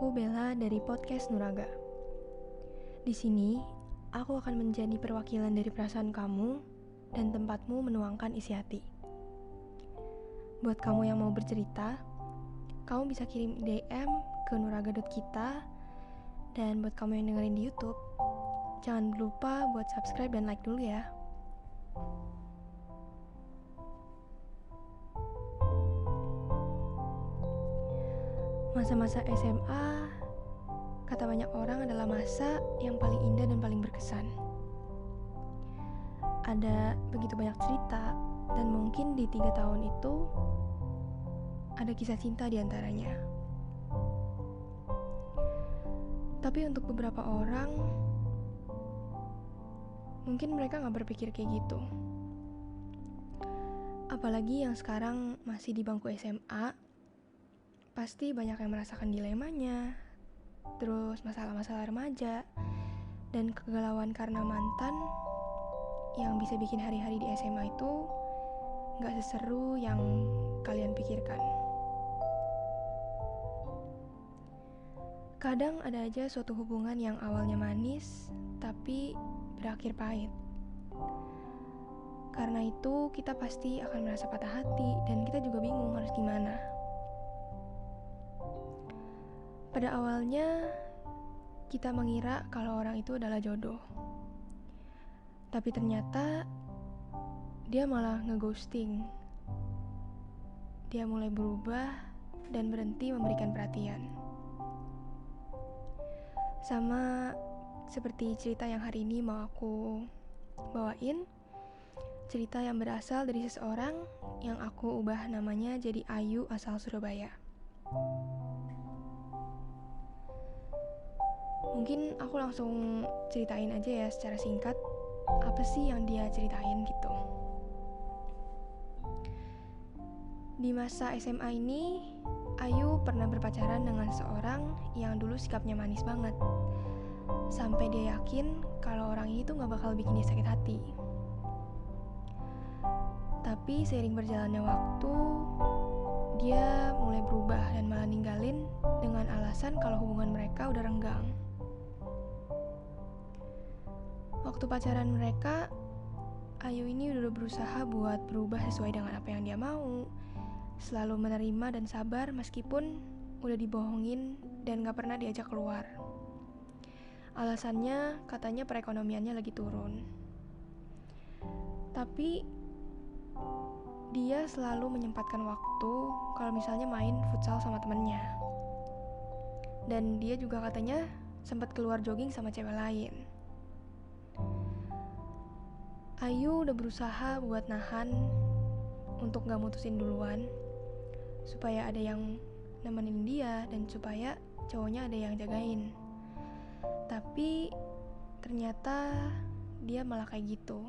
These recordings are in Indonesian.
Aku Bella dari podcast Nuraga. Di sini, aku akan menjadi perwakilan dari perasaan kamu dan tempatmu menuangkan isi hati. Buat kamu yang mau bercerita, kamu bisa kirim DM ke nuraga.kita. Dan buat kamu yang dengerin di YouTube, jangan lupa buat subscribe dan like dulu ya. Masa-masa SMA, kata banyak orang adalah masa yang paling indah dan paling berkesan. Ada begitu banyak cerita, dan mungkin di 3 tahun itu ada kisah cinta di antaranya. Tapi untuk beberapa orang, mungkin mereka gak berpikir kayak gitu. Apalagi yang sekarang masih di bangku SMA, pasti banyak yang merasakan dilemanya, terus masalah-masalah remaja, dan kegalauan karena mantan yang bisa bikin hari-hari di SMA itu gak seseru yang kalian pikirkan. Kadang ada aja suatu hubungan yang awalnya manis, tapi berakhir pahit. Karena itu kita pasti akan merasa patah hati dan kita juga bingung harus gimana. Pada awalnya, kita mengira kalau orang itu adalah jodoh. Tapi ternyata, dia malah ngeghosting. Dia mulai berubah dan berhenti memberikan perhatian. Sama seperti cerita yang hari ini mau aku bawain. Cerita yang berasal dari seseorang yang aku ubah namanya jadi Ayu asal Surabaya. Mungkin aku langsung ceritain aja ya secara singkat apa sih yang dia ceritain gitu. Di masa SMA ini, Ayu pernah berpacaran dengan seorang yang dulu sikapnya manis banget. Sampai dia yakin kalau orang ini tuh gak bakal bikin dia sakit hati. Tapi seiring berjalannya waktu, dia mulai berubah dan malah ninggalin dengan alasan kalau hubungan mereka udah renggang. Waktu pacaran mereka, Ayu ini udah berusaha buat berubah sesuai dengan apa yang dia mau, selalu menerima dan sabar meskipun udah dibohongin dan gak pernah diajak keluar. Alasannya katanya perekonomiannya lagi turun. Tapi dia selalu menyempatkan waktu kalau misalnya main futsal sama temennya. Dan dia juga katanya sempat keluar jogging sama cewek lain. Ayu udah berusaha buat nahan untuk gak mutusin duluan, supaya ada yang nemenin dia dan supaya cowoknya ada yang jagain. Tapi ternyata dia malah kayak gitu.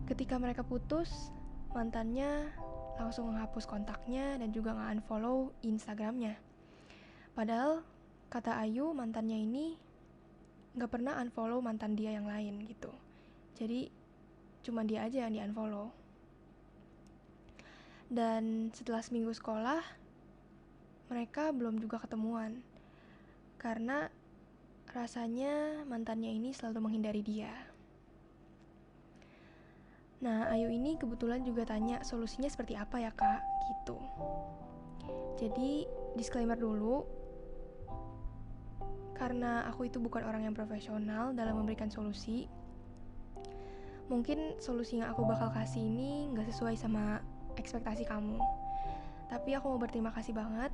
Ketika mereka putus, mantannya langsung menghapus kontaknya dan juga nge-unfollow Instagramnya. Padahal kata Ayu, mantannya ini gak pernah unfollow mantan dia yang lain gitu. Jadi cuma dia aja yang di-unfollow. Dan setelah seminggu sekolah, mereka belum juga ketemuan. Karena rasanya mantannya ini selalu menghindari dia. Nah, Ayu ini kebetulan juga tanya solusinya seperti apa ya kak, gitu. Jadi, disclaimer dulu, karena aku itu bukan orang yang profesional dalam memberikan solusi. Mungkin solusi yang aku bakal kasih ini gak sesuai sama ekspektasi kamu. Tapi aku mau berterima kasih banget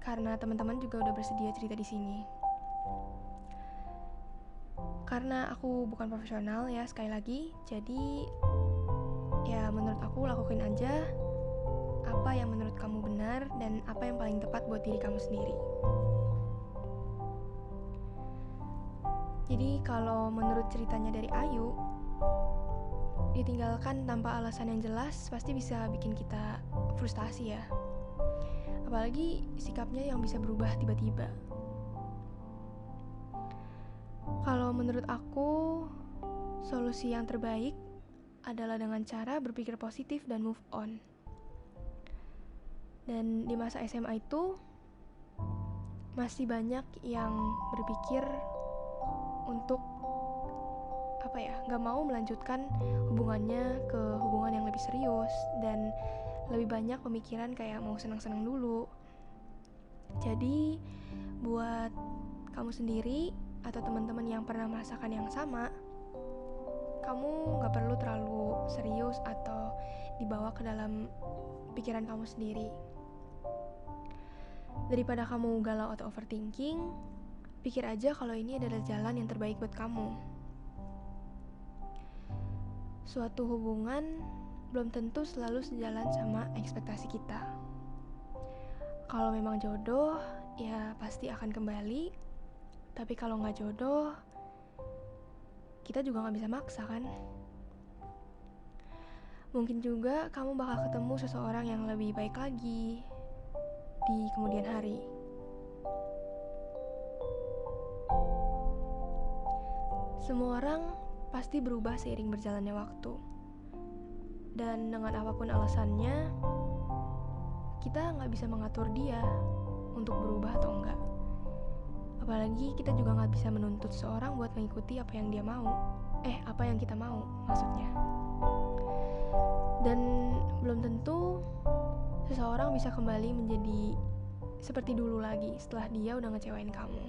karena teman-teman juga udah bersedia cerita di sini. Karena aku bukan profesional ya, sekali lagi, jadi ya menurut aku lakuin aja apa yang menurut kamu benar dan apa yang paling tepat buat diri kamu sendiri. Jadi kalau menurut ceritanya dari Ayu, ditinggalkan tanpa alasan yang jelas pasti bisa bikin kita frustasi ya. Apalagi sikapnya yang bisa berubah tiba-tiba. Kalau menurut aku, solusi yang terbaik adalah dengan cara berpikir positif dan move on. Dan di masa SMA itu masih banyak yang berpikir untuk gak mau melanjutkan hubungannya ke hubungan yang lebih serius, dan lebih banyak pemikiran kayak mau senang-senang dulu. Jadi buat kamu sendiri atau teman-teman yang pernah merasakan yang sama, kamu gak perlu terlalu serius atau dibawa ke dalam pikiran kamu sendiri. Daripada kamu galau atau overthinking, pikir aja kalau ini adalah jalan yang terbaik buat kamu. Suatu hubungan belum tentu selalu sejalan sama ekspektasi kita. Kalau memang jodoh, ya pasti akan kembali. Tapi kalau nggak jodoh, kita juga nggak bisa maksa kan? Mungkin juga kamu bakal ketemu seseorang yang lebih baik lagi di kemudian hari. Semua orang pasti berubah seiring berjalannya waktu. Dan dengan apapun alasannya, kita nggak bisa mengatur dia untuk berubah atau enggak. Apalagi kita juga nggak bisa menuntut seorang buat mengikuti apa yang dia mau. Apa yang kita mau maksudnya. Dan belum tentu seseorang bisa kembali menjadi seperti dulu lagi setelah dia udah ngecewain kamu.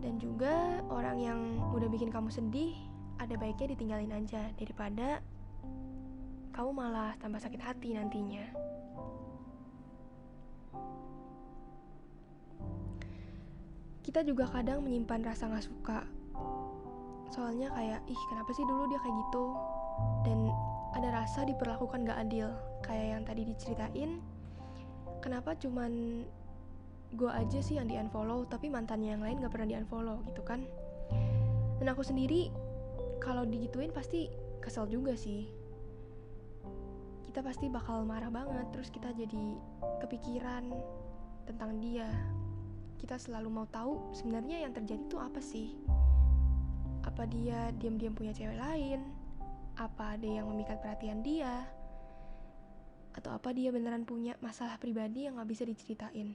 Dan juga orang yang udah bikin kamu sedih, ada baiknya ditinggalin aja daripada kamu malah tambah sakit hati nantinya. Kita juga kadang menyimpan rasa gak suka. Soalnya kayak, kenapa sih dulu dia kayak gitu? Dan ada rasa diperlakukan gak adil. Kayak yang tadi diceritain, kenapa cuman gue aja sih yang di-unfollow, tapi mantannya yang lain gak pernah di-unfollow gitu kan. Dan aku sendiri kalau digituin pasti kesel juga sih. Kita pasti bakal marah banget, terus kita jadi kepikiran tentang dia. Kita selalu mau tahu sebenarnya yang terjadi tuh apa sih. Apa dia diam-diam punya cewek lain? Apa ada yang memikat perhatian dia? Atau apa dia beneran punya masalah pribadi yang gak bisa diceritain?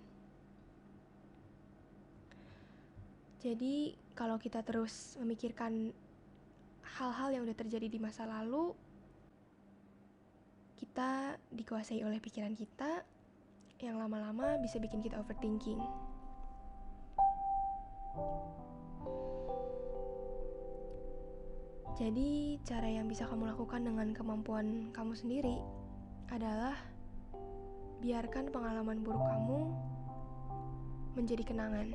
Jadi kalau kita terus memikirkan hal-hal yang udah terjadi di masa lalu, kita dikuasai oleh pikiran kita yang lama-lama bisa bikin kita overthinking. Jadi cara yang bisa kamu lakukan dengan kemampuan kamu sendiri adalah biarkan pengalaman buruk kamu menjadi kenangan.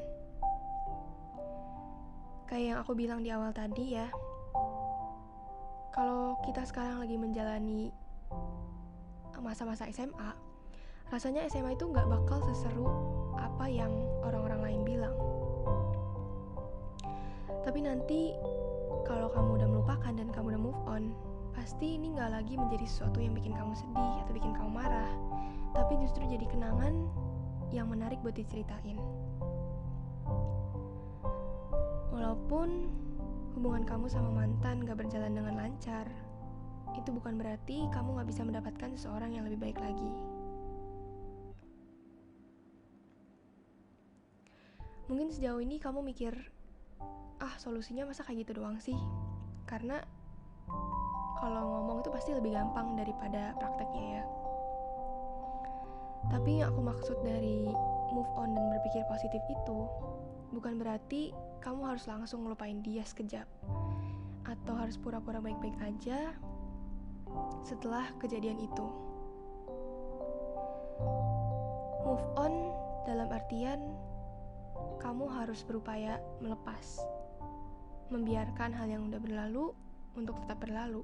Kayak yang aku bilang di awal tadi ya, kalau kita sekarang lagi menjalani masa-masa SMA, rasanya SMA itu gak bakal seseru apa yang orang-orang lain bilang. Tapi nanti kalau kamu udah melupakan dan kamu udah move on, pasti ini gak lagi menjadi sesuatu yang bikin kamu sedih atau bikin kamu marah, tapi justru jadi kenangan yang menarik buat diceritain. Walaupun hubungan kamu sama mantan gak berjalan dengan lancar, itu bukan berarti kamu gak bisa mendapatkan seseorang yang lebih baik lagi. Mungkin sejauh ini kamu mikir, solusinya masa kayak gitu doang sih? Karena kalau ngomong itu pasti lebih gampang daripada prakteknya ya. Tapi yang aku maksud dari move on dan berpikir positif itu bukan berarti kamu harus langsung ngelupain dia sekejap, atau harus pura-pura baik-baik aja setelah kejadian itu. Move on dalam artian kamu harus berupaya melepas, membiarkan hal yang udah berlalu untuk tetap berlalu.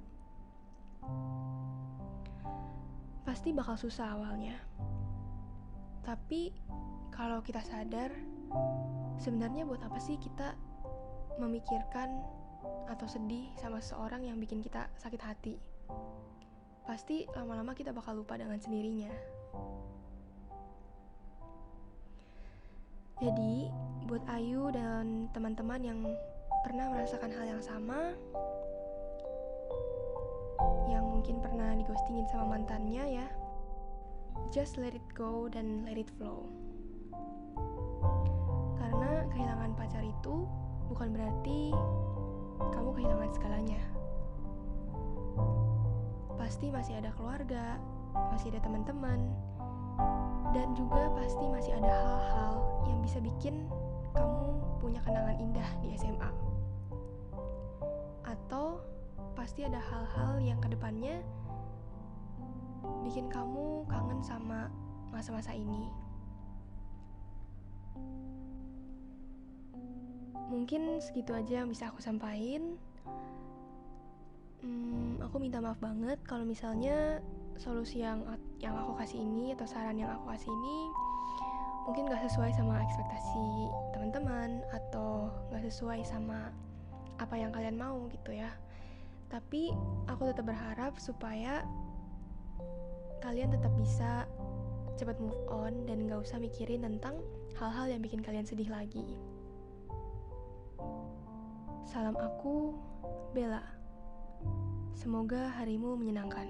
Pasti bakal susah awalnya, tapi kalau kita sadar, sebenarnya buat apa sih kita memikirkan atau sedih sama seseorang yang bikin kita sakit hati? Pasti lama-lama kita bakal lupa dengan sendirinya. Jadi, buat Ayu dan teman-teman yang pernah merasakan hal yang sama, yang mungkin pernah di-ghostingin sama mantannya ya, just let it go dan let it flow. Karena kehilangan pacar itu bukan berarti kamu kehilangan segalanya. Pasti masih ada keluarga, masih ada teman-teman, dan juga pasti masih ada hal-hal yang bisa bikin kamu punya kenangan indah di SMA. Atau pasti ada hal-hal yang kedepannya bikin kamu kangen sama masa-masa ini. Mungkin segitu aja yang bisa aku sampaikan. Aku minta maaf banget kalau misalnya solusi yang aku kasih ini atau saran yang aku kasih ini mungkin gak sesuai sama ekspektasi teman-teman atau gak sesuai sama apa yang kalian mau gitu ya. Tapi aku tetap berharap supaya kalian tetap bisa cepat move on dan gak usah mikirin tentang hal-hal yang bikin kalian sedih lagi. Salam aku, Bella. Semoga harimu menyenangkan.